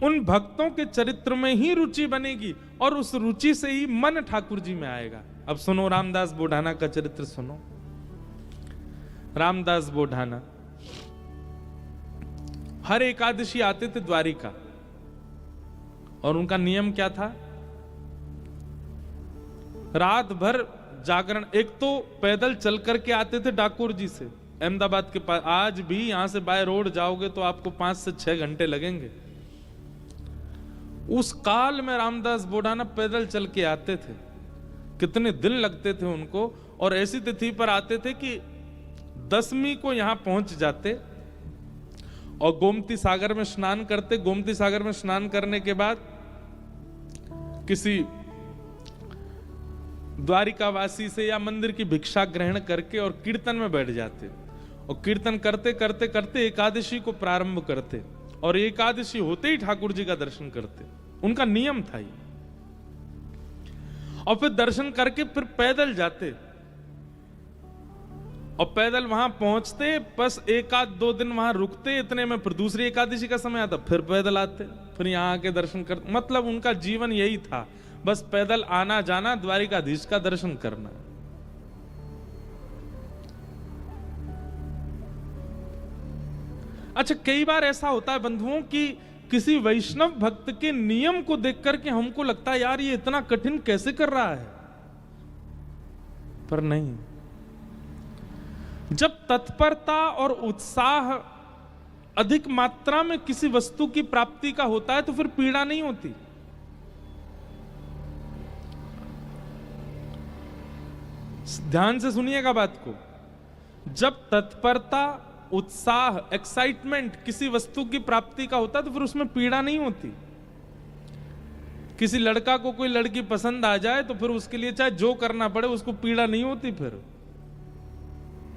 उन भक्तों के चरित्र में ही रुचि बनेगी और उस रुचि से ही मन ठाकुर जी में आएगा। अब सुनो रामदास बोढ़ाना का चरित्र सुनो। रामदास बोढ़ाना हर एकादशी आते थे द्वारिका, और उनका नियम क्या था? रात भर जागरण। एक तो पैदल चल करके आते थे डाकोर जी से अहमदाबाद के पास। आज भी यहां से बाय रोड जाओगे तो आपको 5 से 6 घंटे लगेंगे। उस काल में रामदास बोढ़ाना पैदल चल के आते थे, कितने दिन लगते थे उनको। और ऐसी तिथि पर आते थे कि 10वीं को यहां पहुंच जाते और गोमती सागर में स्नान करते। गोमती सागर में स्नान करने के बाद किसी द्वारिकावासी से या मंदिर की भिक्षा ग्रहण करके और कीर्तन में बैठ जाते, और कीर्तन करते करते करते एकादशी को प्रारंभ करते, और एकादशी होते ही ठाकुर जी का दर्शन करते। उनका नियम था ये। और फिर दर्शन करके फिर पैदल जाते, और पैदल वहां पहुंचते, बस 1-2 दिन वहां रुकते। इतने में फिर दूसरी एकादशी का समय आता, फिर पैदल आते, फिर यहां आके दर्शन करते। मतलब उनका जीवन यही था, बस पैदल आना जाना, द्वारिकाधीश का दर्शन करना। अच्छा, कई बार ऐसा होता है बंधुओं कि किसी वैष्णव भक्त के नियम को देख करके हमको लगता है यार ये इतना कठिन कैसे कर रहा है, पर नहीं। जब तत्परता और उत्साह अधिक मात्रा में किसी वस्तु की प्राप्ति का होता है तो फिर पीड़ा नहीं होती। ध्यान से सुनिएगा बात को। जब तत्परता, उत्साह, एक्साइटमेंट किसी वस्तु की प्राप्ति का होता है तो फिर उसमें पीड़ा नहीं होती। किसी लड़का को कोई लड़की पसंद आ जाए तो फिर उसके लिए चाहे जो करना पड़े उसको पीड़ा नहीं होती। फिर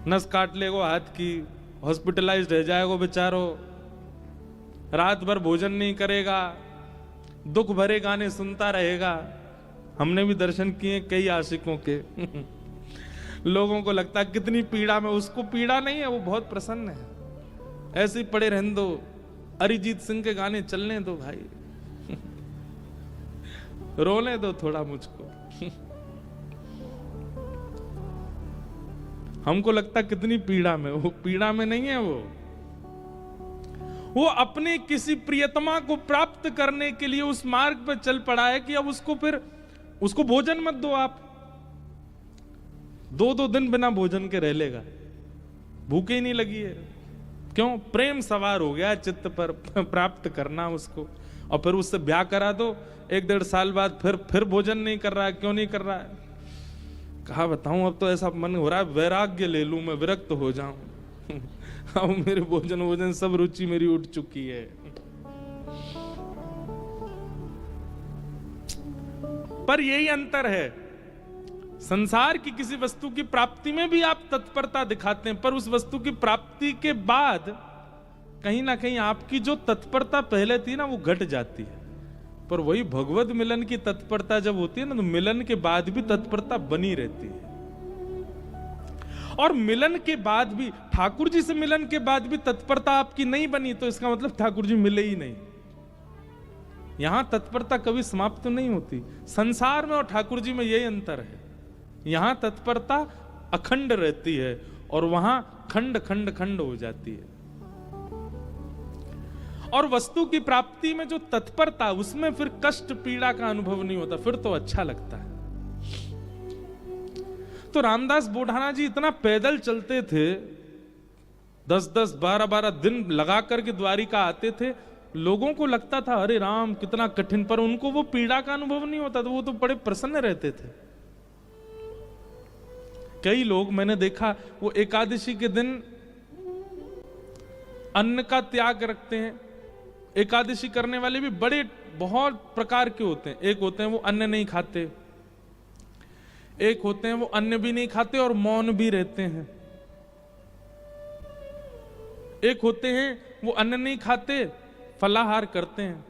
नस काट लेगो हाथ की, हॉस्पिटलाइज्ड रह जाएगो बेचारो, रात भर भोजन नहीं करेगा, दुख भरे गाने सुनता रहेगा। हमने भी दर्शन किए कई आशिकों के लोगों को लगता है कितनी पीड़ा में, उसको पीड़ा नहीं है, वो बहुत प्रसन्न है। ऐसे ही पड़े रहने दो, अरिजीत सिंह के गाने चलने दो भाई रोने दो थोड़ा मुझको हमको लगता कितनी पीड़ा में, वो पीड़ा में नहीं है। वो अपने किसी प्रियतमा को प्राप्त करने के लिए उस मार्ग पर चल पड़ा है कि अब उसको भोजन मत दो। आप 2-2 दिन बिना भोजन के रह लेगा, भूखे ही नहीं लगी है। क्यों? प्रेम सवार हो गया चित्त पर, प्राप्त करना उसको। और फिर उससे ब्याह करा दो, 1-1.5 साल बाद फिर भोजन नहीं कर रहा है। क्यों नहीं कर रहा है? कहा बताऊं, अब तो ऐसा मन हो रहा है वैराग्य ले लूं, मैं विरक्त हो जाऊं अब मेरे भोजन सब रुचि मेरी उठ चुकी है। पर यही अंतर है, संसार की किसी वस्तु की प्राप्ति में भी आप तत्परता दिखाते हैं, पर उस वस्तु की प्राप्ति के बाद कहीं ना कहीं आपकी जो तत्परता पहले थी ना वो घट जाती है। पर वही भगवत मिलन की तत्परता जब होती है ना, तो मिलन के बाद भी तत्परता बनी रहती है। और मिलन के बाद भी, ठाकुर जी से मिलन के बाद भी तत्परता आपकी नहीं बनी तो इसका मतलब ठाकुर जी मिले ही नहीं। यहां तत्परता कभी समाप्त तो नहीं होती। संसार में और ठाकुर जी में यही अंतर है, यहां तत्परता अखंड रहती है और वहां खंड खंड खंड हो जाती है। और वस्तु की प्राप्ति में जो तत्परता, उसमें फिर कष्ट पीड़ा का अनुभव नहीं होता, फिर तो अच्छा लगता है। तो रामदास बोढ़ाना जी इतना पैदल चलते थे, 10-10, 12-12 दिन लगा करके द्वारिका आते थे। लोगों को लगता था अरे राम कितना कठिन, पर उनको वो पीड़ा का अनुभव नहीं होता, तो वो तो बड़े प्रसन्न रहते थे। कई लोग मैंने देखा वो एकादशी के दिन अन्न का त्याग रखते हैं। एकादशी करने वाले भी बड़े बहुत प्रकार के होते हैं। एक होते हैं वो अन्न नहीं खाते, एक होते हैं वो अन्न भी नहीं खाते और मौन भी रहते हैं, एक होते हैं वो अन्न नहीं खाते फलाहार करते हैं।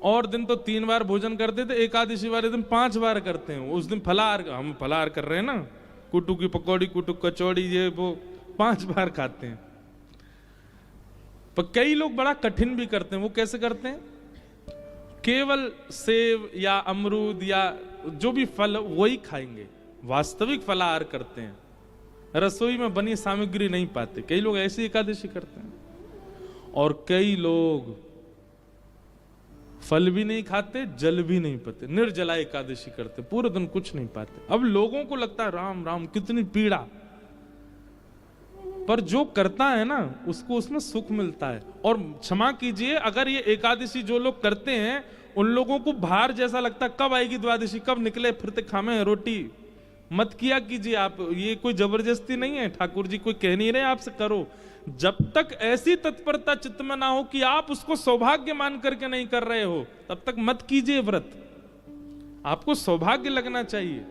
और दिन तो 3 बार भोजन करते थे, एकादशी वाले दिन 5 बार करते हैं। उस दिन फलाहार, हम फलाहार कर रहे हैं ना, कुटू की पकौड़ी, कुटू कचौड़ी, ये वो 5 बार खाते हैं। पर कई लोग बड़ा कठिन भी करते हैं। वो कैसे करते हैं? केवल सेब या अमरूद या जो भी फल वही खाएंगे, वास्तविक फलाहार करते हैं, रसोई में बनी सामग्री नहीं पाते। कई लोग ऐसी एकादशी करते हैं और कई लोग फल भी नहीं खाते, जल भी नहीं पीते, निर्जला एकादशी करते, पूरे दिन कुछ नहीं पाते। अब लोगों को लगता है राम राम कितनी पीड़ा, पर जो करता है ना उसको उसमें सुख मिलता है। और क्षमा कीजिए, अगर ये एकादशी जो लोग करते हैं उन लोगों को भार जैसा लगता है, कब आएगी द्वादशी, कब निकले फिरते खामे रोटी, मत किया कीजिए आप। ये कोई जबरदस्ती नहीं है, ठाकुर जी कोई कह नहीं रहे आपसे करो। जब तक ऐसी तत्परता चित्त में ना हो कि आप उसको सौभाग्य मान करके नहीं कर रहे हो, तब तक मत कीजिए व्रत। आपको सौभाग्य लगना चाहिए।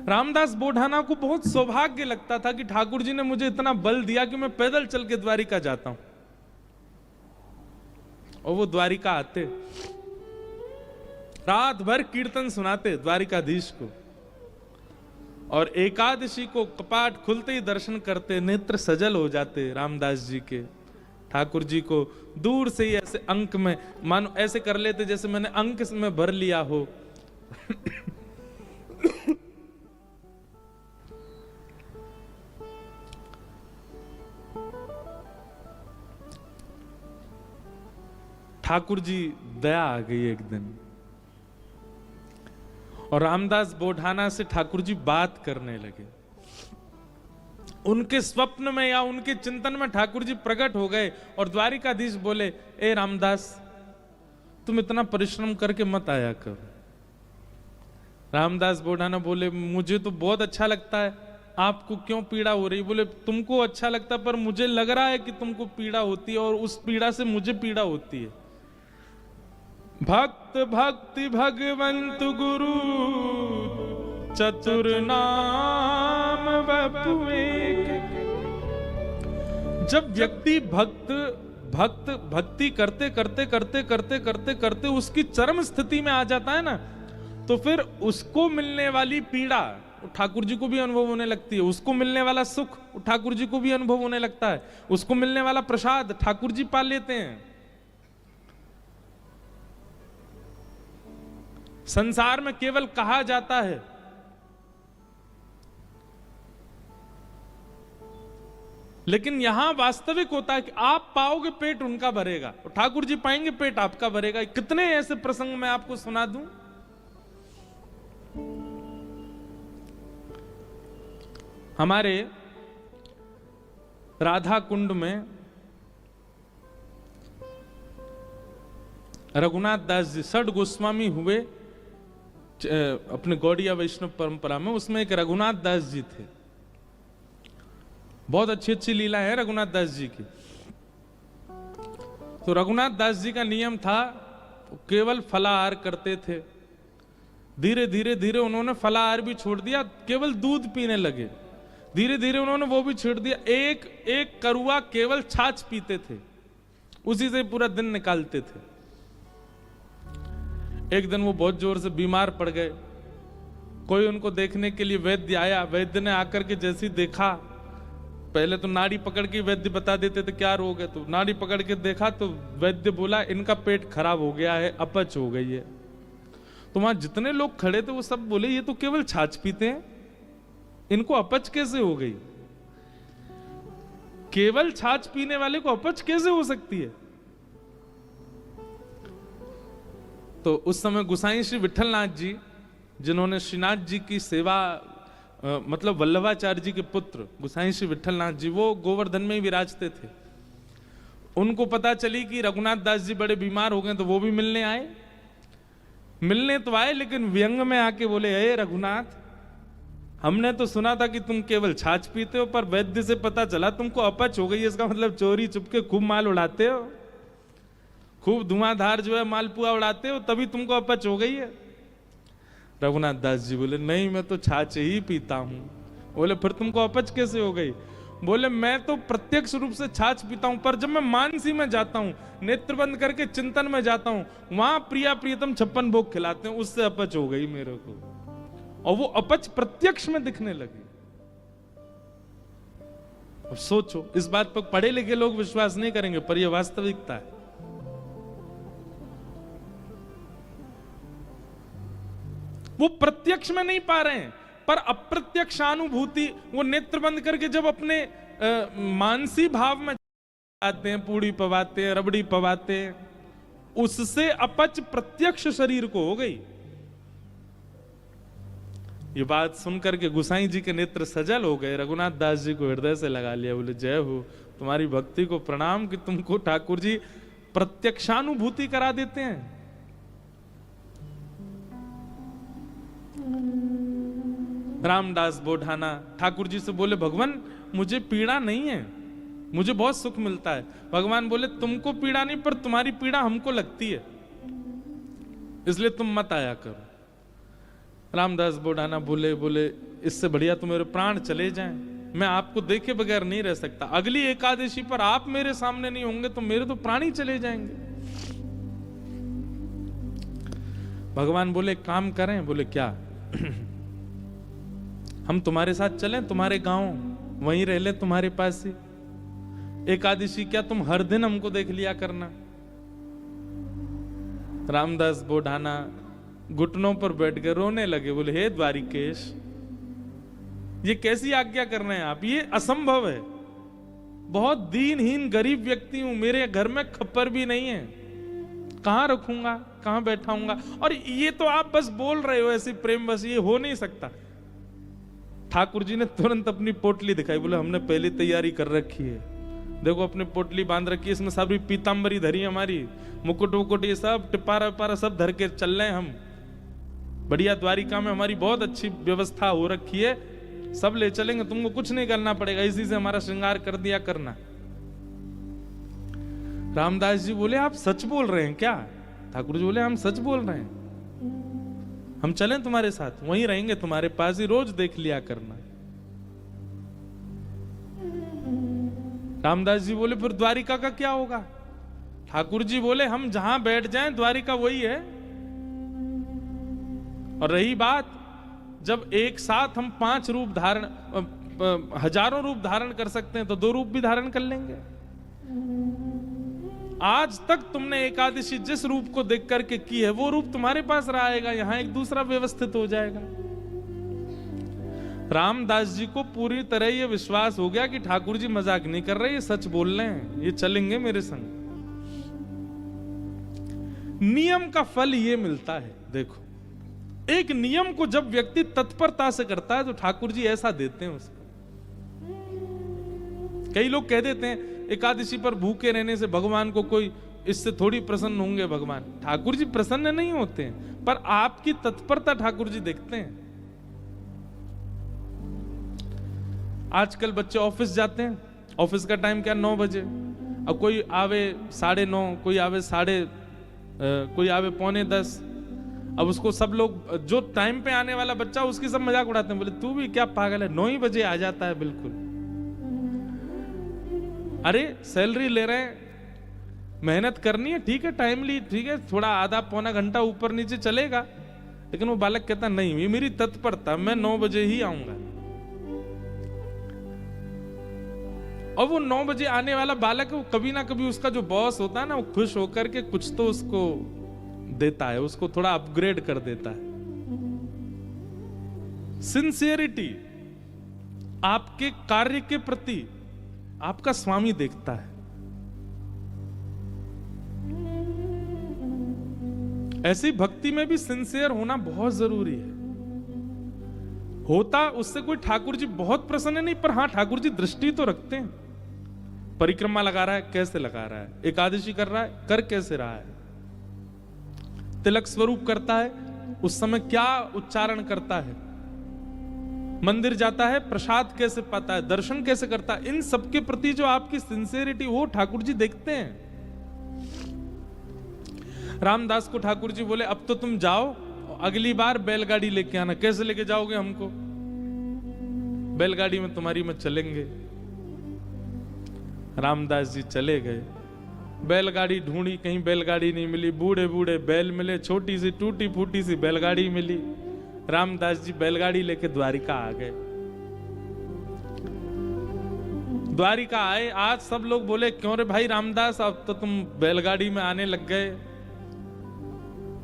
रामदास बोढ़ाना को बहुत सौभाग्य लगता था कि ठाकुर जी ने मुझे इतना बल दिया कि मैं पैदल चल के द्वारिका जाता हूं। और वो द्वारिका आते, रात भर कीर्तन सुनाते द्वारिकाधीश को, और एकादशी को कपाट खुलते ही दर्शन करते, नेत्र सजल हो जाते रामदास जी के। ठाकुर जी को दूर से ही ऐसे अंक में मानो ऐसे कर लेते जैसे मैंने अंक में भर लिया हो। ठाकुर जी दया आ गई एक दिन, और रामदास बोढ़ाना से ठाकुर जी बात करने लगे। उनके स्वप्न में या उनके चिंतन में ठाकुर जी प्रकट हो गए और द्वारिकाधीश बोले, ए रामदास तुम इतना परिश्रम करके मत आया कर। रामदास बोढ़ाना बोले, मुझे तो बहुत अच्छा लगता है, आपको क्यों पीड़ा हो रही? बोले, तुमको अच्छा लगता पर मुझे लग रहा है कि तुमको पीड़ा होती है और उस पीड़ा से मुझे पीड़ा होती है। भक्त भक्ति भगवंत गुरु चतुर नाम बपु एक। जब व्यक्ति भक्ति करते करते करते करते करते करते उसकी चरम स्थिति में आ जाता है ना, तो फिर उसको मिलने वाली पीड़ा ठाकुर जी को भी अनुभव होने लगती है, उसको मिलने वाला सुख ठाकुर जी को भी अनुभव होने लगता है, उसको मिलने वाला प्रसाद ठाकुर जी पा लेते हैं। संसार में केवल कहा जाता है, लेकिन यहां वास्तविक होता है कि आप पाओगे पेट उनका भरेगा और ठाकुर जी पाएंगे पेट आपका भरेगा। कितने ऐसे प्रसंग मैं आपको सुना दूं। हमारे राधा कुंड में रघुनाथ दास जी षड गोस्वामी हुए अपने गौड़िया वैष्णव परंपरा में, उसमें एक रघुनाथ दास जी थे। बहुत अच्छी अच्छी लीला है रघुनाथ दास जी की। तो रघुनाथ दास जी का नियम था, केवल फलाहार करते थे। धीरे धीरे धीरे उन्होंने फलाहार भी छोड़ दिया, केवल दूध पीने लगे। धीरे धीरे उन्होंने वो भी छोड़ दिया, एक एक करुआ केवल छाछ पीते थे, उसी से पूरा दिन निकालते थे। एक दिन वो बहुत जोर से बीमार पड़ गए। कोई उनको देखने के लिए वैद्य आया। वैद्य ने आकर के जैसे देखा, पहले तो नाड़ी पकड़ के वैद्य बता देते थे क्या रोग है, तो नाड़ी पकड़ के देखा तो वैद्य बोला इनका पेट खराब हो गया है, अपच हो गई है। तो वहां जितने लोग खड़े थे वो सब बोले ये तो केवल छाछ पीते हैं, इनको अपच कैसे हो गई? केवल छाछ पीने वाले को अपच कैसे हो सकती है? तो उस समय गोसाई श्री विठलनाथ जी, जिन्होंने श्रीनाथ जी की सेवा मतलब वल्लभाचार्य जी के पुत्र गोसाई श्री विठलनाथ जी, वो गोवर्धन में ही विराजते थे। उनको पता चली कि रघुनाथ दास जी बड़े बीमार हो गए, तो वो भी मिलने आए। मिलने तो आए, लेकिन व्यंग में आके बोले, हे रघुनाथ, हमने तो सुना था कि तुम केवल छाछ पीते हो, पर वैद्य से पता चला तुमको अपच हो गई है। इसका मतलब चोरी चुपके खूब माल उड़ाते हो, खूब धुआंधार जो है मालपुआ उड़ाते हो, तभी तुमको अपच हो गई है। रघुनाथ दास जी बोले, नहीं मैं तो छाछ ही पीता हूं। बोले, फिर तुमको अपच कैसे हो गई? बोले, मैं तो प्रत्यक्ष रूप से छाछ पीता हूं, पर जब मैं मानसी में जाता हूं, नेत्र बंद करके चिंतन में जाता हूं, वहां प्रिया प्रियतम 56 भोग खिलाते हैं, उससे अपच हो गई मेरे को। और वो अपच प्रत्यक्ष में दिखने लगी। अब सोचो, इस बात पर पढ़े लिखे लोग विश्वास नहीं करेंगे, पर यह वास्तविकता है। वो प्रत्यक्ष में नहीं पा रहे हैं, पर अप्रत्यक्षानुभूति, वो नेत्र बंद करके जब अपने मानसी भाव में आते हैं, पूड़ी पवाते हैं, रबड़ी पवाते हैं, उससे अपच प्रत्यक्ष शरीर को हो गई। ये बात सुनकर के गुसाई जी के नेत्र सजल हो गए। रघुनाथ दास जी को हृदय से लगा लिया, बोले जय हो, तुम्हारी भक्ति को प्रणाम कि तुमको ठाकुर जी प्रत्यक्षानुभूति करा देते हैं। रामदास बोढ़ाना ठाकुर जी से बोले, भगवान मुझे पीड़ा नहीं है, मुझे बहुत सुख मिलता है। भगवान बोले, तुमको पीड़ा नहीं, पर तुम्हारी पीड़ा हमको लगती है, इसलिए तुम मत आया करो। रामदास बोढ़ाना बोले इससे बढ़िया तो मेरे प्राण चले जाएं, मैं आपको देखे बगैर नहीं रह सकता। अगली एकादशी पर आप मेरे सामने नहीं होंगे तो मेरे तो प्राण ही चले जाएंगे। भगवान बोले, काम करें? बोले क्या? हम तुम्हारे साथ चलें, तुम्हारे गांव, वहीं रह ले, तुम्हारे पास ही। एकादशी क्या तुम हर दिन हमको देख लिया करना। रामदास बोढ़ाना घुटनों पर बैठ कर रोने लगे, बोले, हे द्वारिकेश, ये कैसी आज्ञा कर रहे हैं आप? ये असंभव है, बहुत दीनहीन गरीब व्यक्ति हूं, मेरे घर में खप्पर भी नहीं है, कहां रखूंगा, कहां बैठाऊंगा? और ये तो आप बस बोल रहे हो ऐसी प्रेम, बस ये हो नहीं सकता। ठाकुर जी ने तुरंत अपनी पोटली दिखाई, बोले, हमने पहले तैयारी कर रखी है, देखो अपनी पोटली बांध रखी है, इसमें सारी पीतांबरी धरी हमारी, मुकुट वुकुट ये सब टिपारा विपारा सब धर के चल रहे हैं हम। बढ़िया द्वारिका में हमारी बहुत अच्छी व्यवस्था हो रखी है, सब ले चलेंगे, तुमको कुछ नहीं करना पड़ेगा, इसी से हमारा श्रृंगार कर दिया करना। रामदास जी बोले, आप सच बोल रहे हैं क्या? ठाकुर जी बोले, हम सच बोल रहे हैं, हम चलें तुम्हारे साथ, वहीं रहेंगे तुम्हारे पास ही, रोज देख लिया करना। रामदास जी बोले, फिर द्वारिका का क्या होगा? ठाकुर जी बोले, हम जहां बैठ जाएं द्वारिका वही है। और रही बात, जब एक साथ हम 5 रूप धारण, हजारों रूप धारण कर सकते हैं, तो 2 रूप भी धारण कर लेंगे। आज तक तुमने एकादशी जिस रूप को देख करके की है, वो रूप तुम्हारे पास रहेगा, यहां एक दूसरा व्यवस्थित हो जाएगा। रामदास जी को पूरी तरह ये विश्वास हो गया कि ठाकुर जी मजाक नहीं कर रहे, ये सच बोल रहे हैं, ये चलेंगे मेरे संग। नियम का फल ये मिलता है। देखो, एक नियम को जब व्यक्ति तत्परता से करता है तो ठाकुर जी ऐसा देते हैं उसको। कई लोग कह देते हैं एकादशी पर भूखे रहने से भगवान को कोई, इससे थोड़ी प्रसन्न होंगे भगवान। ठाकुर जी प्रसन्न नहीं होते हैं, पर आपकी तत्परता ठाकुर जी देखते हैं। आजकल बच्चे ऑफिस जाते हैं, ऑफिस का टाइम क्या 9 बजे, अब कोई आवे 9:30, कोई आवे कोई आवे 9:45। अब उसको सब लोग, जो टाइम पे आने वाला बच्चा, उसकी सब मजाक उड़ाते हैं, बोले तू भी क्या पागल है, 9 ही बजे आ जाता है बिल्कुल। अरे सैलरी ले रहे हैं, मेहनत करनी है, ठीक है, टाइमली, ठीक है, थोड़ा आधा पौना घंटा ऊपर नीचे चलेगा, लेकिन वो बालक कहता नहीं, ये मेरी तत्परता, मैं 9 बजे ही आऊंगा। और वो 9 बजे आने वाला बालक, वो कभी ना कभी उसका जो बॉस होता है ना, वो खुश होकर के कुछ तो उसको देता है, उसको थोड़ा अपग्रेड कर देता है। सिंसियरिटी आपके कार्य के प्रति आपका स्वामी देखता है। ऐसी भक्ति में भी सिंसियर होना बहुत जरूरी है। होता उससे कोई ठाकुर जी बहुत प्रसन्न नहीं, पर हां ठाकुर जी दृष्टि तो रखते हैं। परिक्रमा लगा रहा है, कैसे लगा रहा है, एकादशी कर रहा है, कर कैसे रहा है, तिलक स्वरूप करता है, उस समय क्या उच्चारण करता है, मंदिर जाता है, प्रसाद कैसे पाता है, दर्शन कैसे करता है, इन सब के प्रति जो आपकी सिंसियरिटी, वो ठाकुर जी देखते हैं। रामदास को ठाकुर जी बोले, अब तो तुम जाओ, अगली बार बैलगाड़ी लेके आना। कैसे लेके जाओगे हमको? बैलगाड़ी में तुम्हारी में चलेंगे। रामदास जी चले गए, बैलगाड़ी ढूंढी, कहीं बैलगाड़ी नहीं मिली, बूढ़े बूढ़े बैल मिले, छोटी सी टूटी फूटी सी बैलगाड़ी मिली। रामदास जी बैलगाड़ी लेके द्वारिका आ गए। द्वारिका आए, आज सब लोग बोले, क्यों रे भाई रामदास, अब तो तुम बैलगाड़ी में आने लग गए।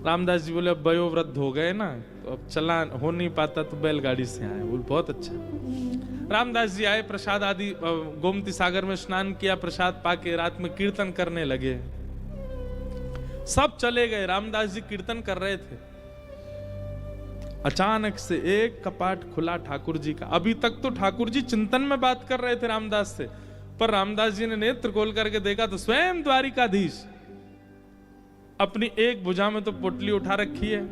रामदास जी बोले, अब वयोवृद्ध हो गए ना, तो अब चला हो नहीं पाता तो बैलगाड़ी से आए। बोल बहुत अच्छा। रामदास जी आए, प्रसाद आदि गोमती सागर में स्नान किया, प्रसाद पाके रात में कीर्तन करने लगे। सब चले गए, रामदास जी कीर्तन कर रहे थे। अचानक से एक कपाट खुला ठाकुर जी का। अभी तक तो ठाकुर जी चिंतन में बात कर रहे थे रामदास से, पर रामदास जी ने नेत्र खोल करके देखा तो स्वयं द्वारिकाधीश अपनी एक भुजा में तो पोटली उठा रखी है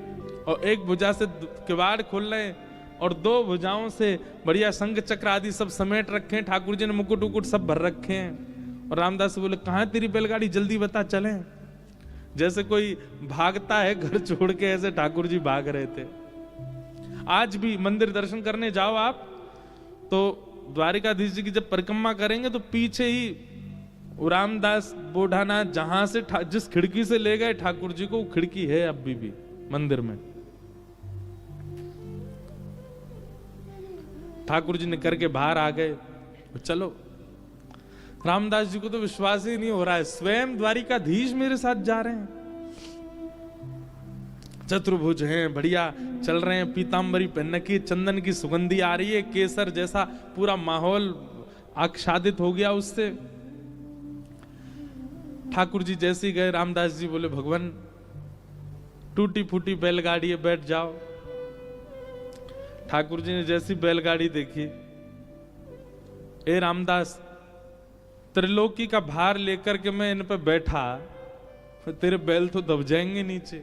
और एक भुजा से किवाड़ खोल रहे हैं और दो भुजाओं से बढ़िया संग चक्र आदि सब समेट रखे हैं। ठाकुर जी ने मुकुट उकुट सब भर रखे हैं। और रामदास बोले कहां तेरी बैलगाड़ी, जल्दी बता चलें। जैसे कोई भागता है घर छोड़ के, ऐसे ठाकुर जी भाग रहे थे। आज भी मंदिर दर्शन करने जाओ आप तो द्वारिकाधीश जी की जब परिक्रमा करेंगे तो पीछे ही रामदास बोढ़ाना जहां से जिस खिड़की से ले गए ठाकुर जी को, वो खिड़की है अभी भी मंदिर में। ठाकुर जी निकल के बाहर आ गए। चलो, रामदास जी को तो विश्वास ही नहीं हो रहा है, स्वयं द्वारिकाधीश मेरे साथ जा रहे हैं। चतुर्भुज हैं, बढ़िया चल रहे हैं, पीतांबरी पहन की, चंदन की सुगंधी आ रही है, केसर जैसा पूरा माहौल आच्छादित हो गया उससे। ठाकुर जी जैसे ही गए, रामदास जी बोले भगवान टूटी फूटी बैलगाड़ी है, बैठ जाओ। ठाकुर जी ने जैसी बैलगाड़ी देखी, ए रामदास त्रिलोकी का भार लेकर के मैं इन पे बैठा, तेरे बैल तो दब जाएंगे नीचे।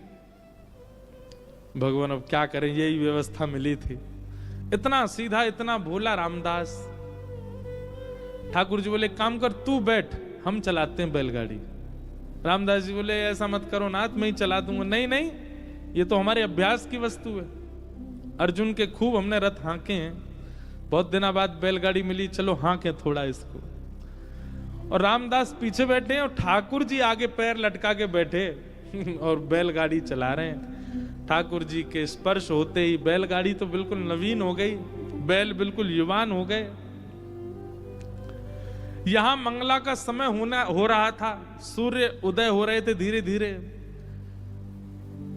भगवान अब क्या करें, यही व्यवस्था मिली थी। इतना सीधा, इतना भोला रामदास। ठाकुर जी बोले काम कर, तू बैठ, हम चलाते हैं बैलगाड़ी। रामदास जी बोले ऐसा मत करो नाथ, मैं ही चला दूंगा। नहीं नहीं, ये तो हमारे अभ्यास की वस्तु है। अर्जुन के खूब हमने रथ हाँके हैं, बहुत दिनों बाद बैलगाड़ी मिली, चलो हाँके थोड़ा इसको। और रामदास पीछे बैठे हैं और ठाकुर जी आगे पैर लटका के बैठे और बैलगाड़ी चला रहे हैं। ठाकुर जी के स्पर्श होते ही बैलगाड़ी तो बिल्कुल नवीन हो गई, बैल बिल्कुल युवान हो गए। यहां मंगला का समय हो रहा था, सूर्य उदय हो रहे थे धीरे धीरे।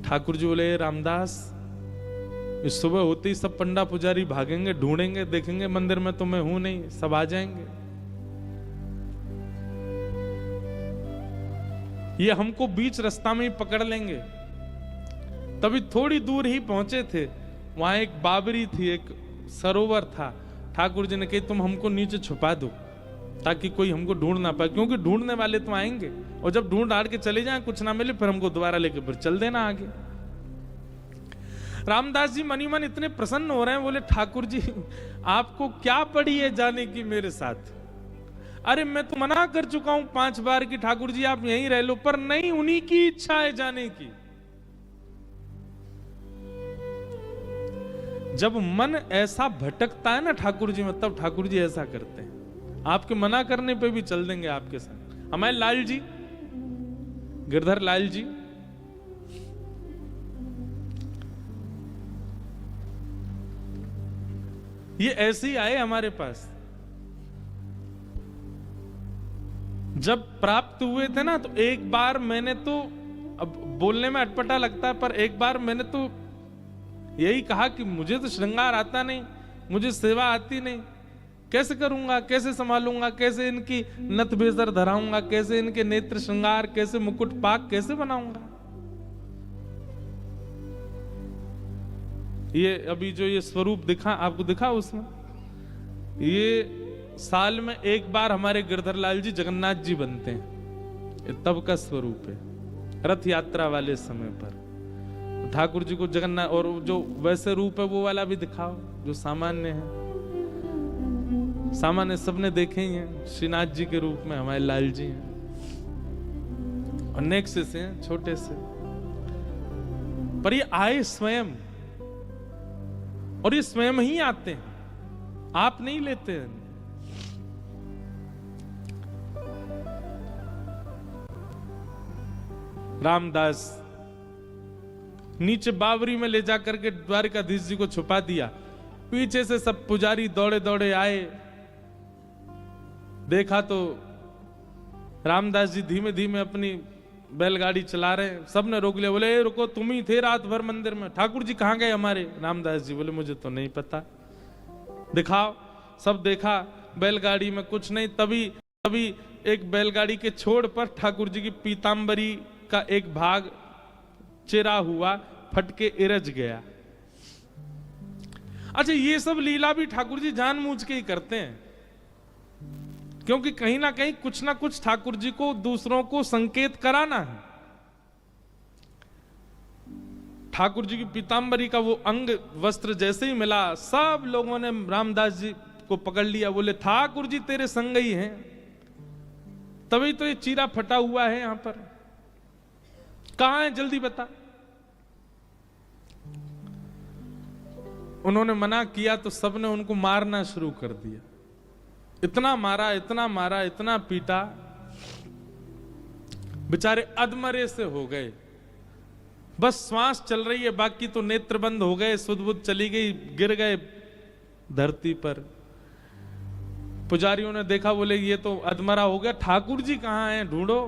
ठाकुर जी बोले रामदास, इस सुबह होते ही सब पंडा पुजारी भागेंगे, ढूंढेंगे, देखेंगे मंदिर में तो मैं हूं नहीं, सब आ जाएंगे। ये हमको बीच रास्ता में ही पकड़ लेंगे। तभी थोड़ी दूर ही पहुंचे थे, वहां एक बाबरी थी, एक सरोवर था। ठाकुर जी ने कही तुम हमको नीचे छुपा दो ताकि कोई हमको ढूंढ ना पाए, क्योंकि ढूंढने वाले तो आएंगे और जब ढूंढ हार के चले जाएं, कुछ ना मिले, फिर हमको दोबारा लेके फिर चल देना आगे। रामदास जी मनी मन इतने प्रसन्न हो रहे हैं, बोले ठाकुर जी आपको क्या पड़ी है जाने की मेरे साथ? अरे मैं तो मना कर चुका हूं 5 बार कि ठाकुर जी आप यहीं रह लो, पर नहीं, उन्हीं की इच्छा है जाने की। जब मन ऐसा भटकता है ना ठाकुर जी में, तब ठाकुर जी ऐसा करते हैं। आपके मना करने पे भी चल देंगे आपके साथ। हमारे लाल जी, गिरधर लाल जी, ये ऐसे ही आए हमारे पास। जब प्राप्त हुए थे ना, तो एक बार मैंने तो, अब बोलने में अटपटा लगता है, पर एक बार मैंने तो यही कहा कि मुझे तो श्रृंगार आता नहीं, मुझे सेवा आती नहीं, कैसे करूंगा, कैसे संभालूंगा, कैसे इनकी नथ बेसर धराऊंगा, कैसे इनके नेत्र श्रृंगार, कैसे मुकुट पाक कैसे बनाऊंगा। ये अभी जो ये स्वरूप दिखा आपको, दिखा उसमें, ये साल में एक बार हमारे गिरधर लाल जी जगन्नाथ जी बनते हैं, ये तब का स्वरूप है। रथ यात्रा वाले समय पर ठाकुर जी को जगन्नाथ, और जो वैसे रूप है वो वाला भी दिखाओ जो सामान्य है। सामान्य सबने देखे ही हैं, श्रीनाथ जी के रूप में हमारे लाल जी हैं, और नेक्स्ट से हैं, छोटे से, पर ये आए स्वयं, और ये स्वयं ही आते हैं, आप नहीं लेते हैं। रामदास नीचे बावरी में ले जाकर के द्वारिकाधीश जी को छुपा दिया। पीछे से सब पुजारी दौड़े दौड़े आए, देखा तो रामदास जी धीमे धीमे अपनी बैलगाड़ी चला रहे हैं, सबने रोक लिया, बोले ए रुको, तुम ही थे रात भर मंदिर में, ठाकुर जी कहाँ गए हमारे? रामदास जी बोले मुझे तो नहीं पता, दिखाओ। सब देखा, बैलगाड़ी में कुछ नहीं। तभी एक बैलगाड़ी के छोड़ पर ठाकुर जी की पीतांबरी का एक भाग चिरा हुआ फटके इरज गया। अच्छा, ये सब लीला भी ठाकुर जी जानबूझ के ही करते हैं, क्योंकि कहीं ना कहीं कुछ ना कुछ ठाकुर जी को दूसरों को संकेत कराना है। ठाकुर जी की पीतांबरी का वो अंग वस्त्र जैसे ही मिला, सब लोगों ने रामदास जी को पकड़ लिया, बोले ठाकुर जी तेरे संग ही हैं, तभी तो ये चीरा फटा हुआ है यहां पर, कहां है जल्दी बता। उन्होंने मना किया तो सबने उनको मारना शुरू कर दिया, इतना मारा, इतना मारा, इतना पीटा, बेचारे अधमरे से हो गए, बस श्वास चल रही है, बाकी तो नेत्र बंद हो गए, सुध बुध चली गई, गिर गए धरती पर। पुजारियों ने देखा, बोले ये तो अधमरा हो गया, ठाकुर जी कहां हैं, ढूंढो।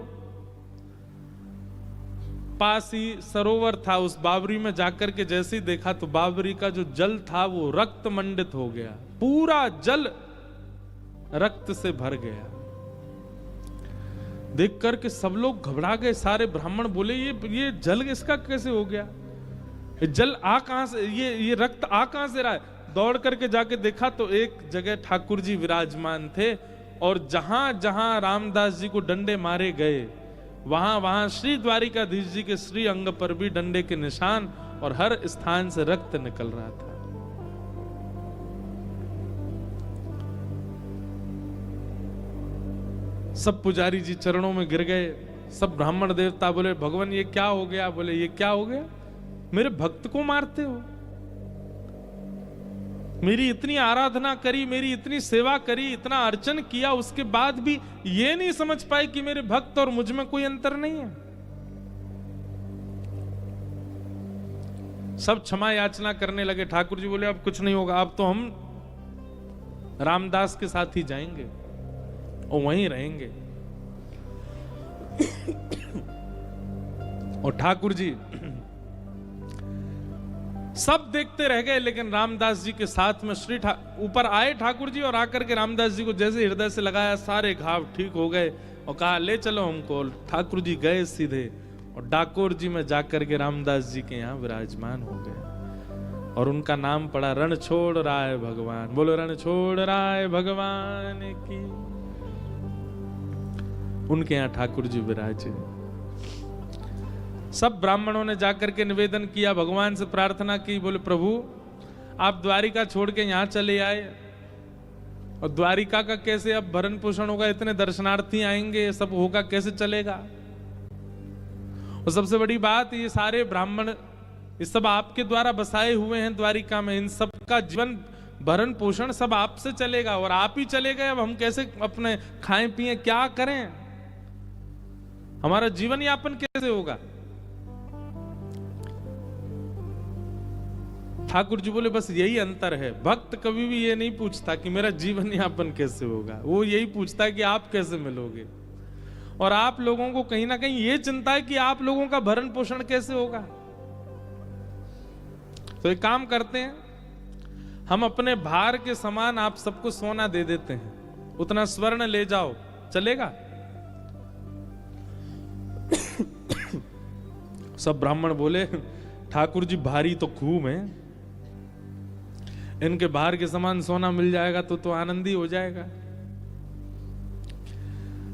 पास ही सरोवर था, उस बावरी में जाकर के जैसे ही देखा तो बावरी का जो जल था वो रक्त मंडित हो गया, पूरा जल रक्त से भर गया। देख करके सब लोग घबरा गए, सारे ब्राह्मण बोले ये जल इसका कैसे हो गया, ये जल आ कहां से, ये रक्त आ कहां से रहा है। दौड़ करके जाके देखा तो एक जगह ठाकुर जी विराजमान थे, और जहां जहां रामदास जी को डंडे मारे गए वहां वहां श्री द्वारिकाधीश जी के श्री अंग पर भी डंडे के निशान, और हर स्थान से रक्त निकल रहा था। सब पुजारी जी चरणों में गिर गए, सब ब्राह्मण देवता बोले भगवान ये क्या हो गया, बोले ये क्या हो गया, मेरे भक्त को मारते हो, मेरी इतनी आराधना करी, मेरी इतनी सेवा करी, इतना अर्चन किया, उसके बाद भी ये नहीं समझ पाए कि मेरे भक्त और मुझ में कोई अंतर नहीं है। सब क्षमा याचना करने लगे। ठाकुर जी बोले अब कुछ नहीं होगा, अब तो हम रामदास के साथ ही जाएंगे और वहीं रहेंगे। और ठाकुर जी सब देखते रह गए, लेकिन रामदास जी के साथ में ऊपर आए ठाकुर जी, और आकर के रामदास जी को जैसे हृदय से लगाया, सारे घाव ठीक हो गए, और कहा ले चलो हमको। ठाकुर जी गए सीधे और डाकोर जी में जाकर के रामदास जी के यहाँ विराजमान हो गए, और उनका नाम पड़ा रण छोड़ राय भगवान। बोलो रण छोड़ राय भगवान की। उनके यहाँ ठाकुर जी विराजे। सब ब्राह्मणों ने जाकर के निवेदन किया, भगवान से प्रार्थना की, बोले प्रभु आप द्वारिका छोड़ के यहां चले आए, और द्वारिका का कैसे अब भरण पोषण होगा, इतने दर्शनार्थी आएंगे, सब होगा कैसे चलेगा। और सबसे बड़ी बात, ये सारे ब्राह्मण ये सब आपके द्वारा बसाए हुए हैं द्वारिका में, इन सब का जीवन भरण पोषण सब आपसे चलेगा, और आप ही चले गए, अब हम कैसे अपने खाएं पिए, क्या करें, हमारा जीवन यापन कैसे होगा। ठाकुर जी बोले बस यही अंतर है, भक्त कभी भी ये नहीं पूछता कि मेरा जीवन यापन कैसे होगा, वो यही पूछता है कि आप कैसे मिलोगे। और आप लोगों को कहीं ना कहीं ये चिंता है कि आप लोगों का भरण पोषण कैसे होगा। तो एक काम करते हैं, हम अपने भार के समान आप सबको सोना दे देते हैं, उतना स्वर्ण ले जाओ, चलेगा। सब ब्राह्मण बोले ठाकुर जी भारी तो खूब है, इनके भार के समान सोना मिल जाएगा तो आनंद ही हो जाएगा।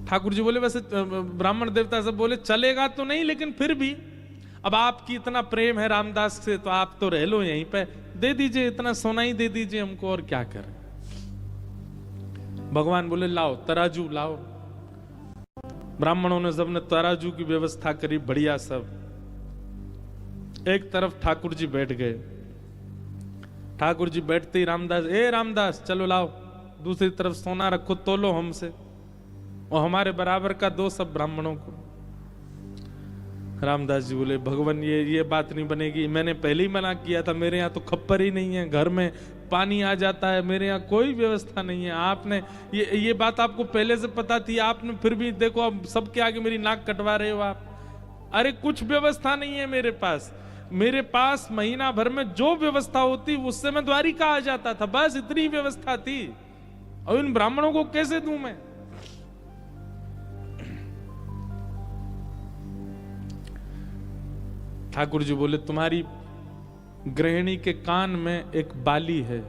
ठाकुर जी बोले वैसे ब्राह्मण देवता सब बोले चलेगा तो नहीं, लेकिन फिर भी अब आपकी इतना प्रेम है रामदास से, तो आप तो रह लो यहीं पे, दे दीजिए, इतना सोना ही दे दीजिए हमको, और क्या करें। भगवान बोले लाओ तराजू लाओ। ब्राह्मणों ने सबने तराजू की व्यवस्था करी, बढ़िया सब। एक तरफ ठाकुर जी बैठ गए। ठाकुर जी बैठते ही रामदास, ए रामदास चलो लाओ, दूसरी तरफ सोना रखो, तोलो हमसे, और हमारे बराबर का दो सब ब्राह्मणों को। रामदास जी बोले भगवान ये बात नहीं बनेगी, मैंने पहले ही मना किया था, मेरे यहाँ तो खप्पर ही नहीं है, घर में पानी आ जाता है, मेरे यहाँ कोई व्यवस्था नहीं है। आपने ये बात आपको पहले से पता थी, आपने फिर भी देखो अब सबके आगे मेरी नाक कटवा रहे हो आप। अरे कुछ व्यवस्था नहीं है मेरे पास, मेरे पास महीना भर में जो व्यवस्था होती उससे मैं द्वारिका आ जाता था, बस इतनी व्यवस्था थी। और इन ब्राह्मणों को कैसे दूं मैं? ठाकुर जी बोले तुम्हारी गृहिणी के कान में एक बाली है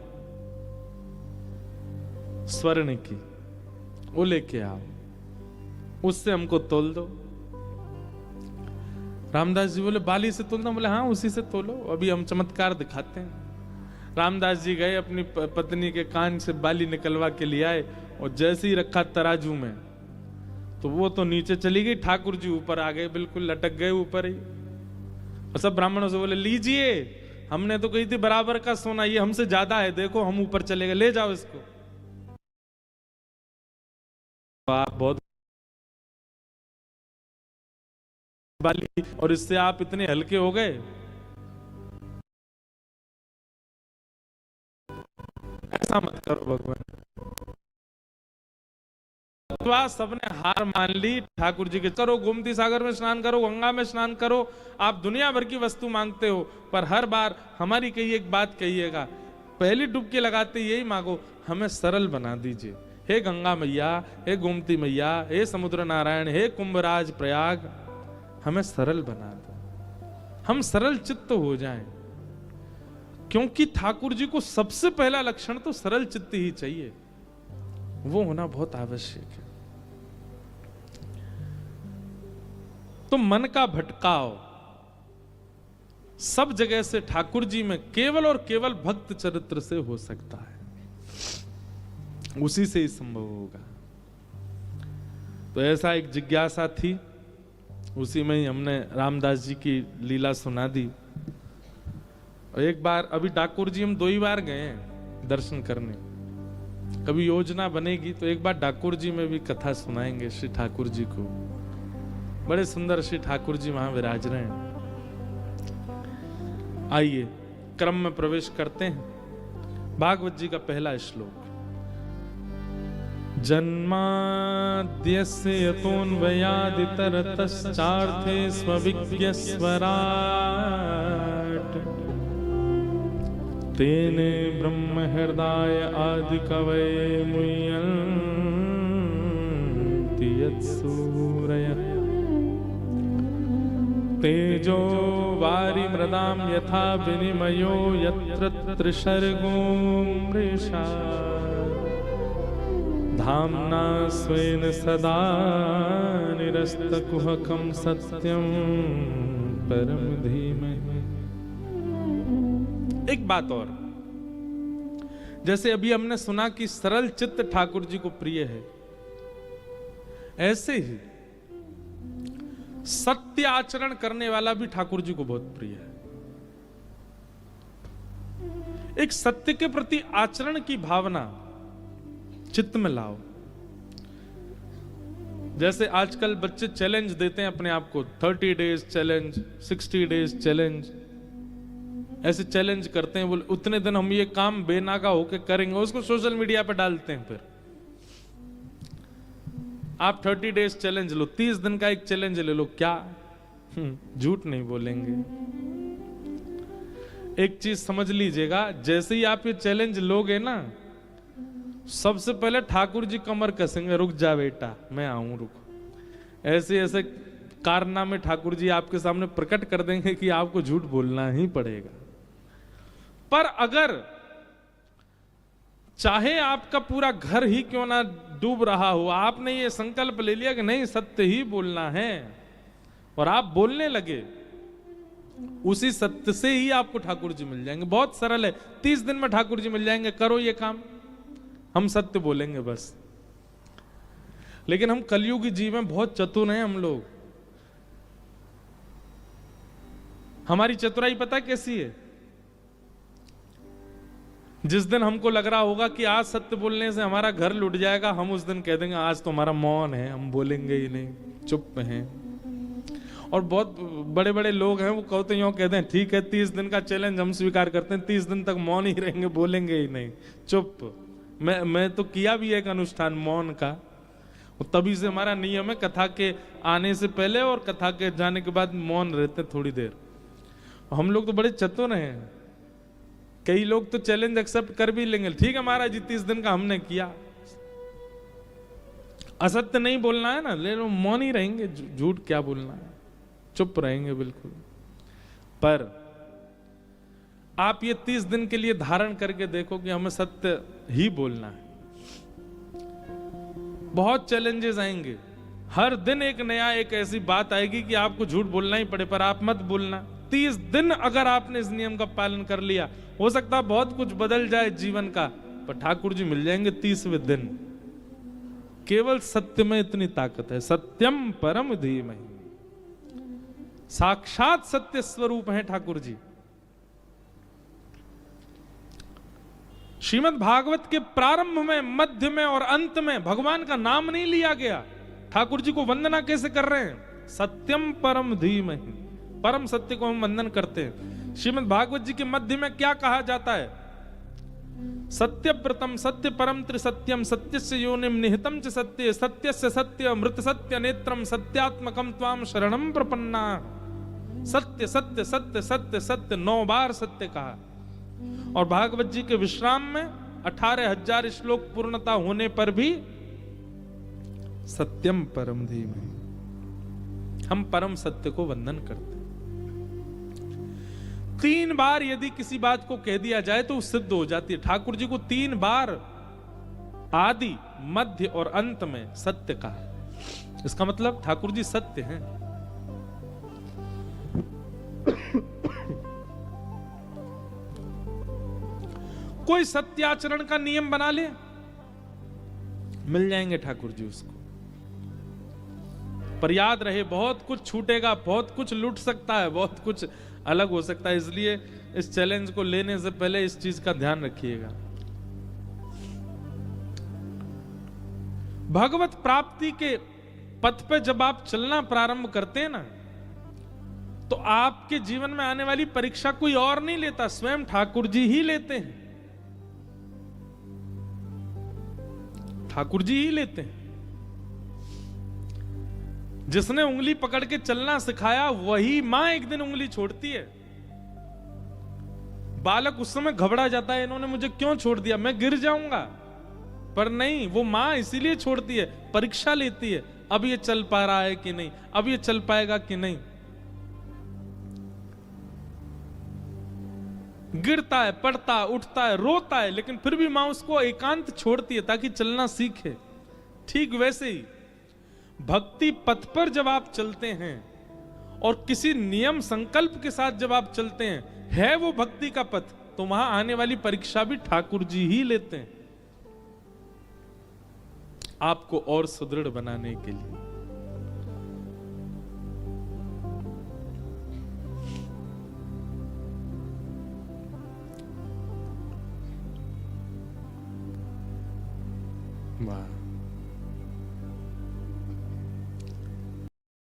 स्वर्ण की, वो लेके आओ, उससे हमको तोल दो। रामदास जी बोले बाली से तोलना? बोले हाँ उसी से तोलो, अभी हम चमत्कार दिखाते हैं। रामदास जी गए अपनी पत्नी के कान से बाली निकलवा के लिए आए, और जैसे ही रखा तराजू में तो वो तो नीचे चली गई, ठाकुर जी ऊपर आ गए, बिल्कुल लटक गए ऊपर ही। और सब ब्राह्मणों से बोले लीजिए, हमने तो कही थी बराबर का सोना, ये हमसे ज्यादा है, देखो हम ऊपर चले गए, ले जाओ इसको। आप बहुत बाली और इससे आप इतने हल्के हो गए, ऐसा मत करो भगवान। सबने हार मान ली ठाकुर जी के। करो गोमती सागर में स्नान करो, गंगा में स्नान करो, आप दुनिया भर की वस्तु मांगते हो, पर हर बार हमारी कही एक बात कहिएगा, पहली डुबकी लगाते यही मांगो, हमें सरल बना दीजिए। हे गंगा मैया, हे गोमती मैया, हे समुद्र नारायण, हे कुंभराज प्रयाग, हमें सरल बना दो, हम सरल चित्त हो जाएं। क्योंकि ठाकुर जी को सबसे पहला लक्षण तो सरल चित्त ही चाहिए, वो होना बहुत आवश्यक है। तो मन का भटकाव सब जगह से ठाकुर जी में केवल और केवल भक्त चरित्र से हो सकता है, उसी से ही संभव होगा। तो ऐसा एक जिज्ञासा थी, उसी में ही हमने रामदास जी की लीला सुना दी। और एक बार अभी ठाकुर जी हम 2 ही बार गए हैं दर्शन करने, कभी योजना बनेगी तो एक बार ठाकुर जी में भी कथा सुनाएंगे श्री ठाकुर जी को। बड़े सुंदर श्री ठाकुर जी वहां विराज रहे हैं। आइए क्रम में प्रवेश करते हैं। भागवत जी का पहला श्लोक, जन्माद्यस्य यतोऽन्वयादितरतश्चार्थे स्वविज्ञस्वराट् तेने ब्रह्म हृदय आदि कवये मुह्यन्ति यत्सूरयः तेजो वारि मृदां यथा विनिमयो यत्र त्रिसर्गो मृषा धाम्ना स्वेन सदा निरस्तकुहकं सत्यं परम धीमहि। एक बात और, जैसे अभी हमने सुना कि सरल चित्त ठाकुर जी को प्रिय है, ऐसे ही सत्य आचरण करने वाला भी ठाकुर जी को बहुत प्रिय है। एक सत्य के प्रति आचरण की भावना चित्त में लाओ। जैसे आजकल बच्चे चैलेंज देते हैं अपने आप को, 30 डेज चैलेंज, 60 डेज चैलेंज, ऐसे चैलेंज करते हैं, बोले उतने दिन हम ये काम बेनागा होके करेंगे, उसको सोशल मीडिया पे डालते हैं। फिर आप 30 डेज चैलेंज लो, 30 दिन का एक चैलेंज ले लो, क्या झूठ नहीं बोलेंगे। एक चीज समझ लीजिएगा, जैसे ही आप ये चैलेंज लोगे ना, सबसे पहले ठाकुर जी कमर कसेंगे, रुक जा बेटा मैं आऊं, रुक। ऐसे ऐसे कारनामे ठाकुर जी आपके सामने प्रकट कर देंगे कि आपको झूठ बोलना ही पड़ेगा। पर अगर चाहे आपका पूरा घर ही क्यों ना डूब रहा हो, आपने ये संकल्प ले लिया कि नहीं सत्य ही बोलना है, और आप बोलने लगे, उसी सत्य से ही आपको ठाकुर जी मिल जाएंगे। बहुत सरल है, 30 दिन में ठाकुर जी मिल जाएंगे, करो ये काम, हम सत्य बोलेंगे बस। लेकिन हम कलयुगी जीव में बहुत चतुर हैं हम लोग। हमारी चतुराई पता कैसी है? जिस दिन हमको लग रहा होगा कि आज सत्य बोलने से हमारा घर लुट जाएगा, हम उस दिन कह देंगे आज तो हमारा मौन है, हम बोलेंगे ही नहीं, चुप हैं। और बहुत बड़े बड़े लोग हैं, वो कहते हैं, कहते हैं ठीक है 30 दिन का चैलेंज हम स्वीकार करते हैं, 30 दिन तक मौन ही रहेंगे, बोलेंगे ही नहीं, चुप। मैं तो किया भी एक अनुष्ठान मौन का, और तभी से हमारा नियम है कथा के आने से पहले और कथा के जाने के बाद मौन रहते थोड़ी देर। हम लोग तो बड़े चतुर हैं, कई लोग तो चैलेंज एक्सेप्ट कर भी लेंगे, ठीक है महाराज जी 30 दिन का हमने किया, असत्य नहीं बोलना है ना, ले लो, मौन ही रहेंगे, झूठ क्या बोलना है, चुप रहेंगे बिल्कुल। पर आप ये 30 दिन के लिए धारण करके देखो कि हमें सत्य ही बोलना है। बहुत चैलेंजेस आएंगे, हर दिन एक नया एक ऐसी बात आएगी कि आपको झूठ बोलना ही पड़े, पर आप मत बोलना। 30 दिन अगर आपने इस नियम का पालन कर लिया, हो सकता है बहुत कुछ बदल जाए जीवन का, पर ठाकुर जी मिल जाएंगे 30वें दिन। केवल सत्य में इतनी ताकत है, सत्यम परम धीमहि, साक्षात सत्य स्वरूप है ठाकुर जी। श्रीमद् भागवत के प्रारंभ में, मध्य में और अंत में भगवान का नाम नहीं लिया गया। ठाकुर जी को वंदना कैसे कर रहे हैं? सत्यम परम धीमहि, परम सत्य को हम वंदन करते हैं। श्रीमद् भागवत जी के मध्य में क्या कहा जाता है? सत्य प्रतम सत्य परम त्रिसत्यम सत्यस्य योनिम निहितम च सत्य सत्यस्य सत्य अमृत सत्य नेत्रम सत्यात्मकम त्वाम शरणम प्रपन्ना। सत्य सत्य सत्य सत्य सत्य 9 बार सत्य कहा। और भागवत जी के विश्राम में 18,000 श्लोक पूर्णता होने पर भी सत्यम परम धीमहि, हम परम सत्य को वंदन करते हैं। 3 बार यदि किसी बात को कह दिया जाए तो सिद्ध हो जाती है। ठाकुर जी को 3 बार आदि मध्य और अंत में सत्य कहा। इसका मतलब ठाकुर जी सत्य हैं। कोई सत्याचरण का नियम बना ले, मिल जाएंगे ठाकुर जी उसको। पर याद रहे, बहुत कुछ छूटेगा, बहुत कुछ लूट सकता है, बहुत कुछ अलग हो सकता है। इसलिए इस चैलेंज को लेने से पहले इस चीज का ध्यान रखिएगा। भगवत प्राप्ति के पथ पे जब आप चलना प्रारंभ करते हैं ना, तो आपके जीवन में आने वाली परीक्षा कोई और नहीं लेता, स्वयं ठाकुर जी ही लेते हैं। ठाकुर जी ही लेते हैं। जिसने उंगली पकड़ के चलना सिखाया वही मां एक दिन उंगली छोड़ती है। बालक उस समय घबरा जाता है, इन्होंने मुझे क्यों छोड़ दिया, मैं गिर जाऊंगा। पर नहीं, वो मां इसीलिए छोड़ती है, परीक्षा लेती है, अब ये चल पा रहा है कि नहीं, अब ये चल पाएगा कि नहीं। गिरता है, पड़ता है, उठता है, रोता है, लेकिन फिर भी मां उसको एकांत छोड़ती है ताकि चलना सीखे। ठीक वैसे ही भक्ति पथ पर जब आप चलते हैं और किसी नियम संकल्प के साथ जब आप चलते हैं, है वो भक्ति का पथ, तो वहां आने वाली परीक्षा भी ठाकुर जी ही लेते हैं, आपको और सुदृढ़ बनाने के लिए। वाह।